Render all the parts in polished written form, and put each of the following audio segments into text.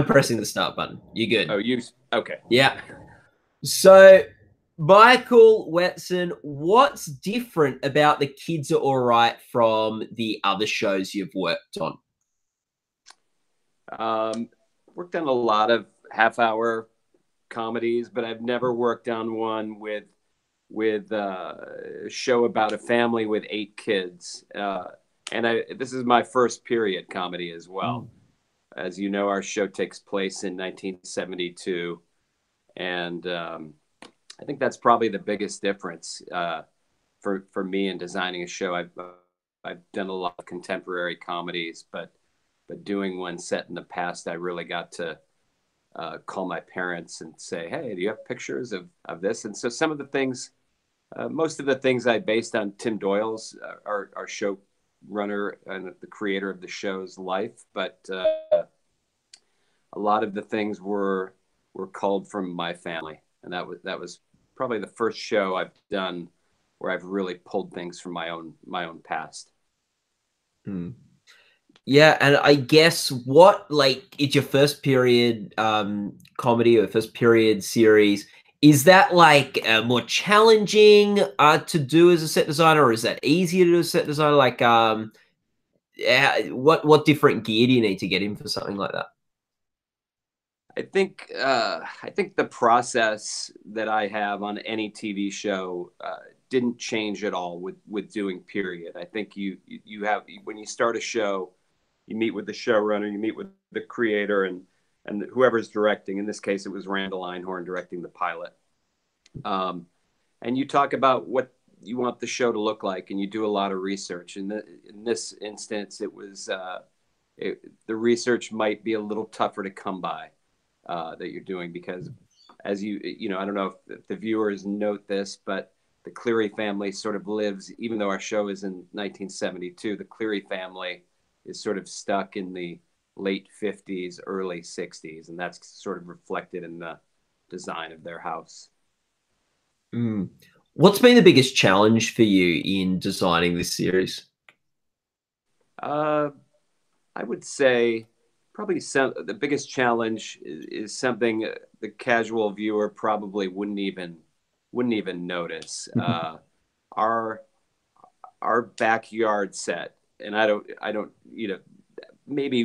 pressing the start button. You're Oh, good. you okay? Yeah. So, Michael Whetstone, what's different about The Kids Are All Right from the other shows you've worked on? Um, Worked on a lot of half-hour comedies, but I've never worked on one with a show about a family with 8 kids. And this is my first period comedy as well. Mm. As you know, our show takes place in 1972, and I think that's probably the biggest difference for me in designing a show. I've done a lot of contemporary comedies, but doing one set in the past, I really got to call my parents and say, "Hey, do you have pictures of this?" And so some of the things, most of the things I based on Tim Doyle's, our showrunner and the creator of the show's life, but a lot of the things were culled from my family, and that was probably the first show I've done where I've really pulled things from my own past. Mm. Yeah, and I guess what like it's your first period comedy or first period series. Is that like more challenging to do as a set designer, or is that easier to do as a set designer? Like yeah, what different gear do you need to get in for something like that? I think the process that I have on any TV show didn't change at all with doing period. I think you have when you start a show, you meet with the showrunner, you meet with the creator, and whoever's directing. In this case, it was Randall Einhorn directing the pilot. And you talk about what you want the show to look like, and you do a lot of research. In this instance, the research might be a little tougher to come by that you're doing because, as I don't know if the viewers note this, but the Cleary family sort of lives, even though our show is in 1972, the Cleary family is sort of stuck in the late 50s, early 60s, and that's sort of reflected in the design of their house. Mm. What's been the biggest challenge for you in designing this series? Uh, I would say probably the biggest challenge is something the casual viewer probably wouldn't even notice. Our our backyard set, and I don't maybe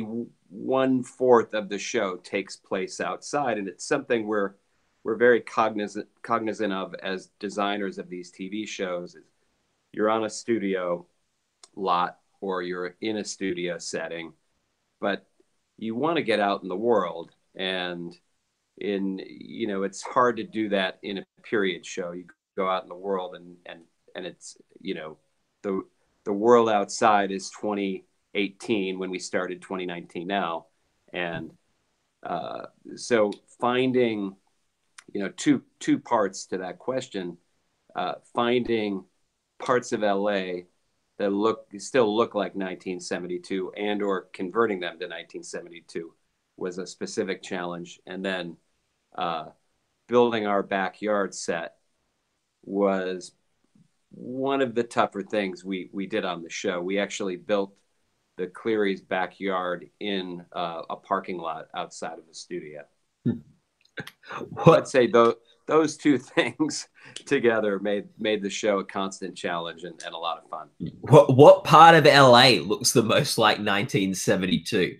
1/4 of the show takes place outside, and it's something we're very cognizant of as designers of these TV shows. Is you're on a studio lot or you're in a studio setting, but you want to get out in the world, and it's hard to do that in a period show. You go out in the world, and it's the the world outside is 2018 when we started 2019 now, and so finding two parts to that question, finding parts of LA that still look like 1972 and or converting them to 1972 was a specific challenge. And then uh, building our backyard set was one of the tougher things we did on the show. We actually built the Cleary's backyard in a parking lot outside of the studio. So I'd What say those two things together made the show a constant challenge and a lot of fun. what part of LA looks the most like 1972?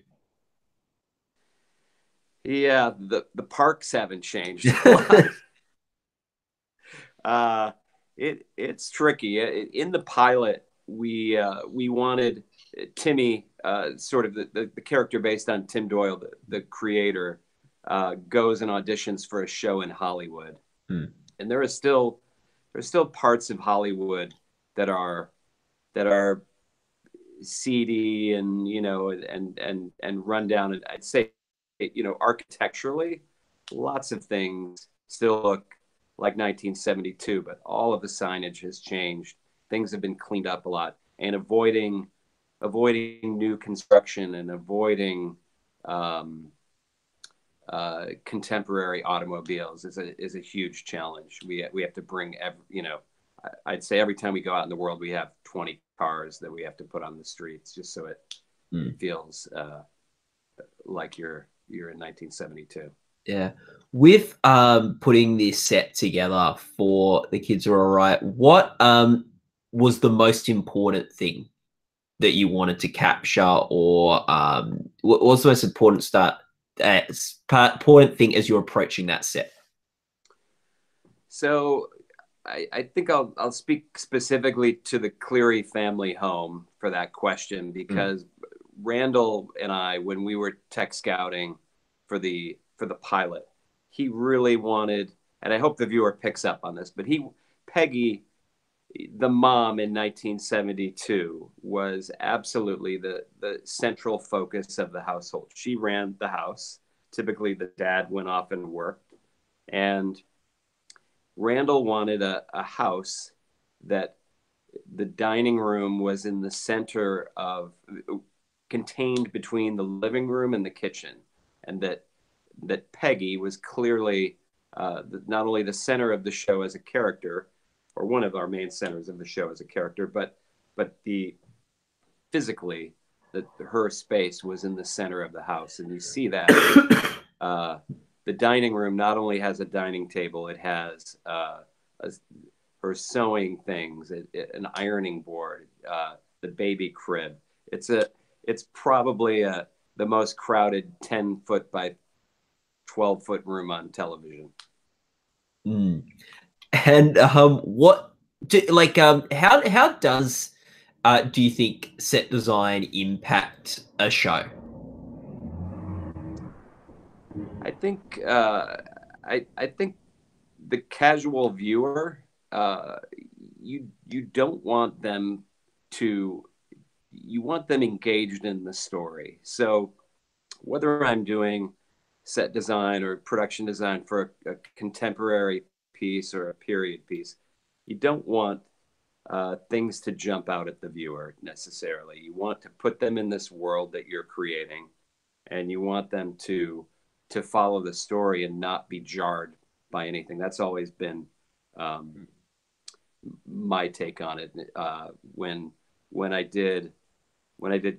Yeah, the parks haven't changed a lot. Uh, it's tricky. In the pilot, we wanted Timmy, sort of the character based on Tim Doyle, the creator, goes and auditions for a show in Hollywood, Hmm. and there's still parts of Hollywood that are seedy and run down. And I'd say architecturally, lots of things still look like 1972, but all of the signage has changed. Things have been cleaned up a lot, and avoiding new construction and avoiding um, contemporary automobiles is a huge challenge. We have to bring I'd say every time we go out in the world, we have 20 cars that we have to put on the streets just so it Hmm. feels like you're in 1972. Yeah. With putting this set together for The Kids Are All Right, what was the most important thing that you wanted to capture, or what was the most important important thing as you're approaching that set? So I think I'll speak specifically to the Cleary family home for that question, Mm. because Randall and I, when we were tech scouting for the pilot, he really wanted, and I hope the viewer picks up on this, but Peggy, the mom in 1972, was absolutely the central focus of the household. She ran the house. Typically, the dad went off and worked, and Randall wanted a house that the dining room was in the center of, contained between the living room and the kitchen, and that Peggy was clearly not only the center of the show as a character, or one of our main centers of the show as a character, but the physically that her space was in the center of the house, and you see that. Uh, the dining room not only has a dining table, it has her sewing things, an ironing board, the baby crib. It's probably the most crowded 10-foot by 12-foot room on television. Mm. And how does do you think set design impact a show? I think I think the casual viewer, uh, you don't want them to, you want them engaged in the story. So whether I'm doing set design or production design for a contemporary piece or a period piece, you don't want things to jump out at the viewer necessarily. You want to put them in this world that you're creating, and you want them to follow the story and not be jarred by anything. That's always been um, my take on it. When I did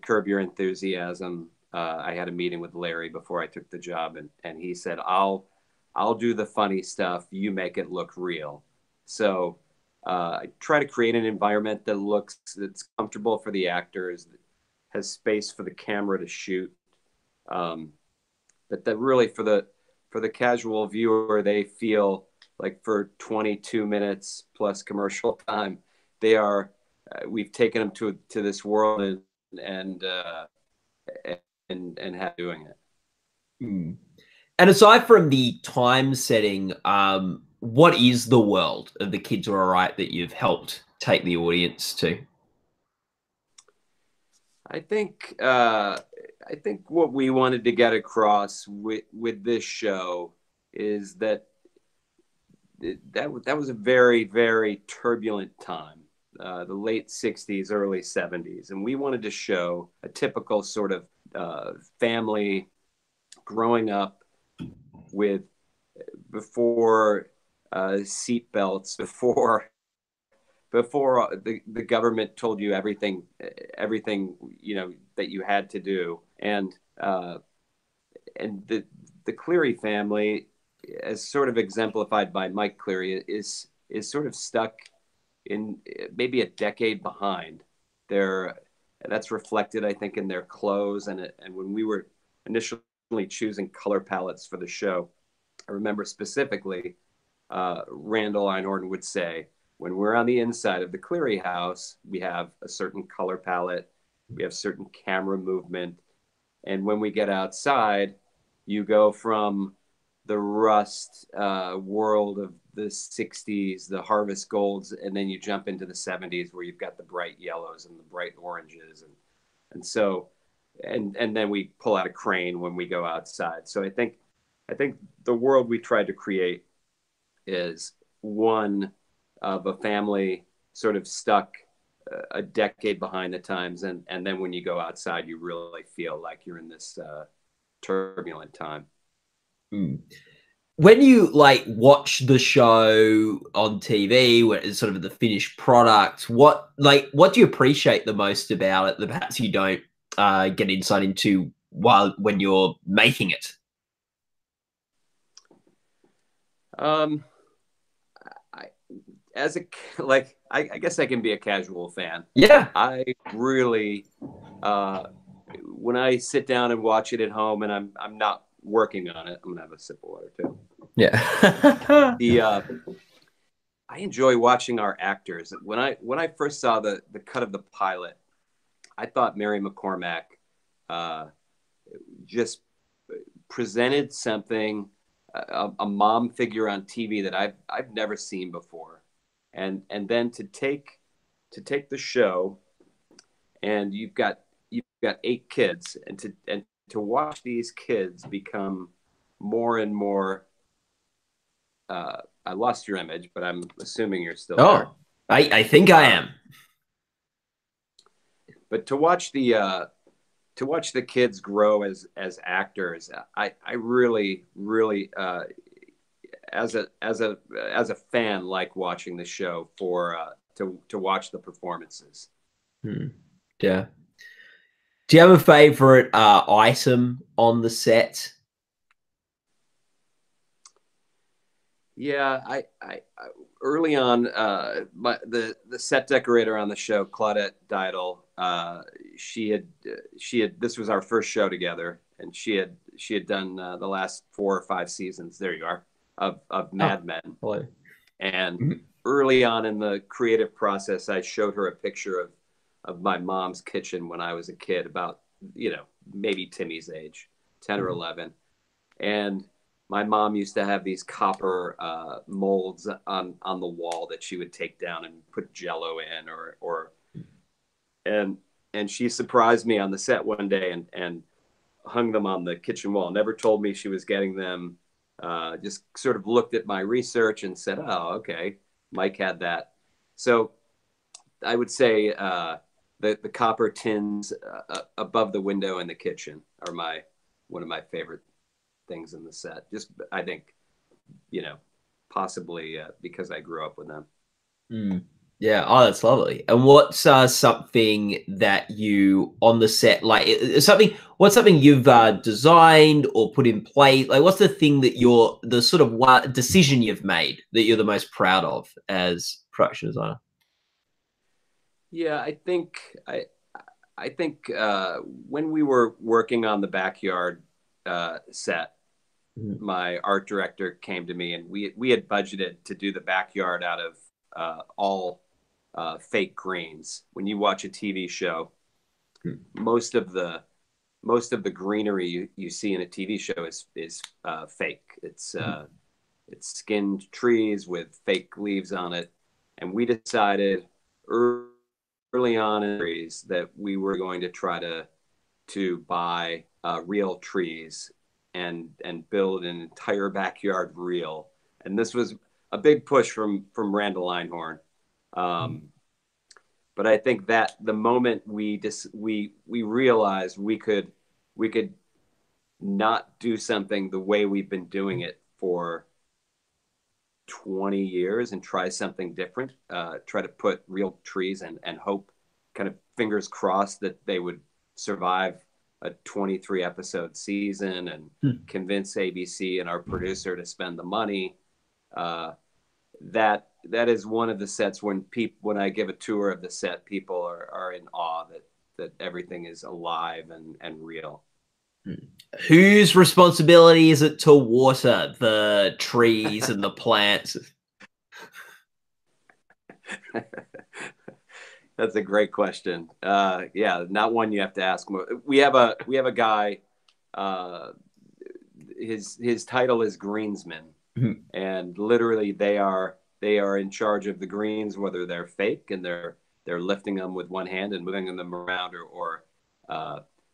Curb Your Enthusiasm, I had a meeting with Larry before I took the job, and he said, I'll do the funny stuff. You make it look real. So I try to create an environment that's comfortable for the actors, that has space for the camera to shoot. Um, but that really for the casual viewer, they feel like for 22 minutes plus commercial time, they are we've taken them to this world, and uh, and have doing it. Mm. And aside from the time setting, what is the world of The Kids Are All Right that you've helped take the audience to? I think I think what we wanted to get across with this show is that that was a very turbulent time, the late 60s, early 70s, and we wanted to show a typical sort of family growing up with, before seat belts, before the government told you everything that you had to do, and the Cleary family, as sort of exemplified by Mike Cleary, is sort of stuck in maybe a decade behind. Their That's reflected, I think, in their clothes, and when we were initially choosing color palettes for the show, I remember specifically Randall Einhorn would say, when we're on the inside of the Cleary house, we have a certain color palette, we have certain camera movement, and when we get outside, you go from the rust world of the 60s, the harvest golds, and then you jump into the 70s where you've got the bright yellows and the bright oranges, and so and then we pull out a crane when we go outside. So I think the world we tried to create is one of a family sort of stuck a decade behind the times, and then when you go outside, you really feel like you're in this turbulent time. Mm. When you like watch the show on TV, where it's sort of the finished product, what do you appreciate the most about it that perhaps you don't get insight into when you're making it? Um, I, as a I guess I can be a casual fan. Yeah. I really, uh, when I sit down and watch it at home, and I'm not working on it, I'm gonna have a sip of water too. Yeah. The I enjoy watching our actors. When I first saw the cut of the pilot, I thought Mary McCormack uh, just presented something, a mom figure on TV that I've never seen before, and then to take the show, and you've got 8 kids, and to watch these kids become more and more. I lost your image, but I'm assuming you're still there. Oh, I think I Uh, am. but to watch the kids grow as actors, I really as a fan like watching the show for to watch the performances. Hmm. Yeah. Do you have a favorite item on the set? Yeah, early on, the set decorator on the show, Claudette Didel, she had this was our first show together, and she had done the last 4 or 5 seasons. There you are, of Oh, Mad Men. hello. And Mhm. early on in the creative process, I showed her a picture of my mom's kitchen when I was a kid, about maybe Timmy's age, 10 or 11, and my mom used to have these copper molds on the wall that she would take down and put Jello in, or and and she surprised me on the set one day and hung them on the kitchen wall. Never told me she was getting them. Just sort of looked at my research and said, "Oh, okay, Mike had that." So I would say the copper tins above the window in the kitchen are my one of my favorite things in the set. Just I think you know possibly because I grew up with them. Mm. Yeah. Oh, that's lovely. And what's something that you on the set like something? What's something you've designed or put in place? Like, what's the thing that you're the sort of one decision you've made that you're the most proud of as production designer? Yeah, I think when we were working on the backyard set, Mm. my art director came to me, and we had budgeted to do the backyard out of all fake greens. When you watch a TV show, Mm. most of the greenery you see in a TV show is fake. It's skinned trees with fake leaves on it, and we decided early on in the series that we were going to try to buy real trees and build an entire backyard real. And this was a big push from Randall Einhorn. Um, but I think that the moment we realized we could not do something the way we've been doing it for 20 years and try something different, try to put real trees and hope, kind of fingers crossed, that they would survive a 23 episode season and Mm. convince ABC and our producer to spend the money. Uh, that is one of the sets when I give a tour of the set, people are in awe that everything is alive and real. Mm. Whose responsibility is it to water the trees and the plants? That's a great question. Yeah, not one you have to ask. We have a guy. Uh, his title is greensman, Mhm. and literally they are in charge of the greens, whether they're fake and they're lifting them with one hand and moving them around, or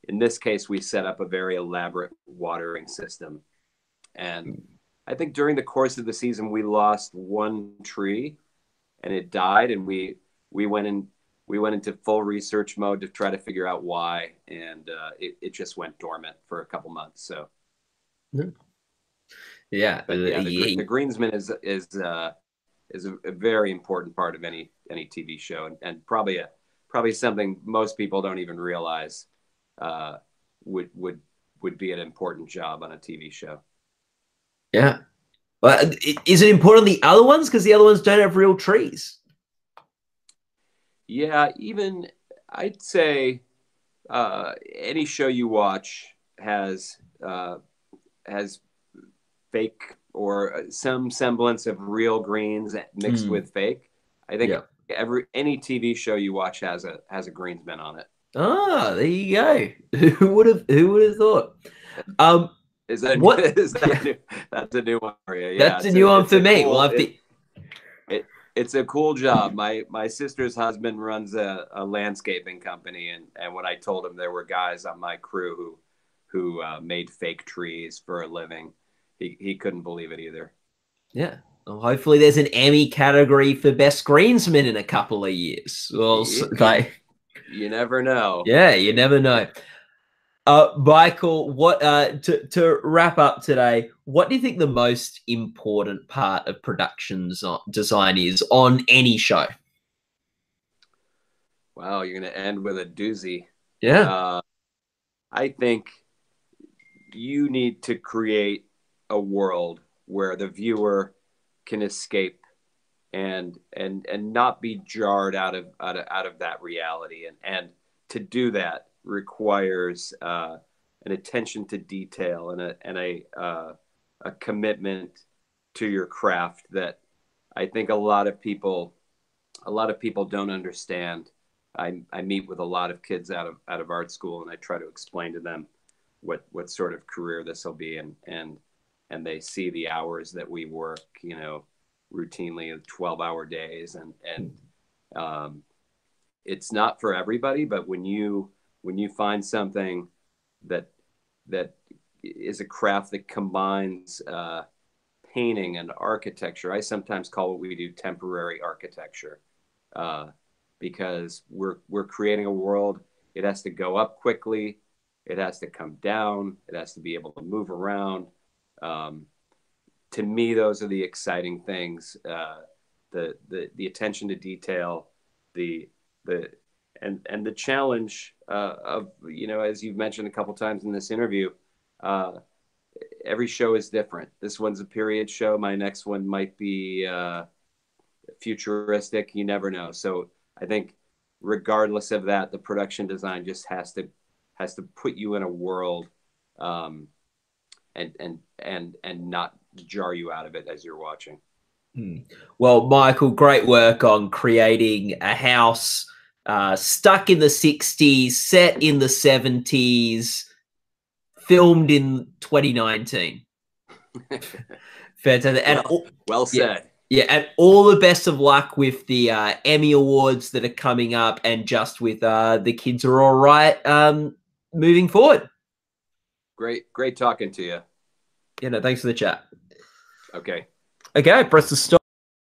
in this case we set up a very elaborate watering system. And I think during the course of the season we lost one tree and it died, and we went in we went into full research mode to try to figure out why, and it just went dormant for a couple months. So, Yeah, but yeah, the greensman is a very important part of any TV show, and probably something most people don't even realize uh, would would be an important job on a TV show. Yeah. Well, is it important the other ones because the other ones don't have real trees? Yeah, even I'd say any show you watch has fake or some semblance of real greens mixed Mm, with fake. I think yeah. any TV show you watch has a greensman on it. Ah, there you go. Who would have thought? Um, Is that what? is that Yeah, new? That's a new one for you. Yeah, that's a new one it's for a me. We'll cool have to. it's a cool job. My sister's husband runs a landscaping company, and when I told him there were guys on my crew who made fake trees for a living, he couldn't believe it either. Yeah. Well, hopefully, there's an Emmy category for best greensman in a couple of years. Well, You, you never know. yeah, you never know. Michael, what to wrap up today, what do you think the most important part of design is on any show? Wow, you're going to end with a doozy. Yeah. Uh, I think you need to create a world where the viewer can escape and not be jarred out of that reality. And to do that requires an attention to detail and a commitment to your craft that I think a lot of people don't understand. I meet with a lot of kids out of art school, and I try to explain to them what sort of career this will be, and they see the hours that we work, routinely 12-hour days, and um, it's not for everybody. But when you find something that that is a craft that combines painting and architecture, I sometimes call what we do temporary architecture, uh, because we're creating a world. It has to go up quickly. It has to come down. It has to be able to move around. Um, to me, those are the exciting things. The attention to detail, the the and the challenge of, as you've mentioned a couple times in this interview, uh, every show is different. This one's a period show. My next one might be futuristic. You never know. So I think regardless of that, the production design just has to put you in a world, um, and not jar you out of it as you're watching. Hmm. Well, Michael, great work on creating a house stuck in the 60s, set in the 70s, filmed in 2019. Fantastic. And Well yeah, said. yeah, and all the best of luck with the Emmy Awards that are coming up and just with the kids are all right moving forward. Great talking to you. Yeah, no, thanks for the chat. Okay. Okay, press the stop.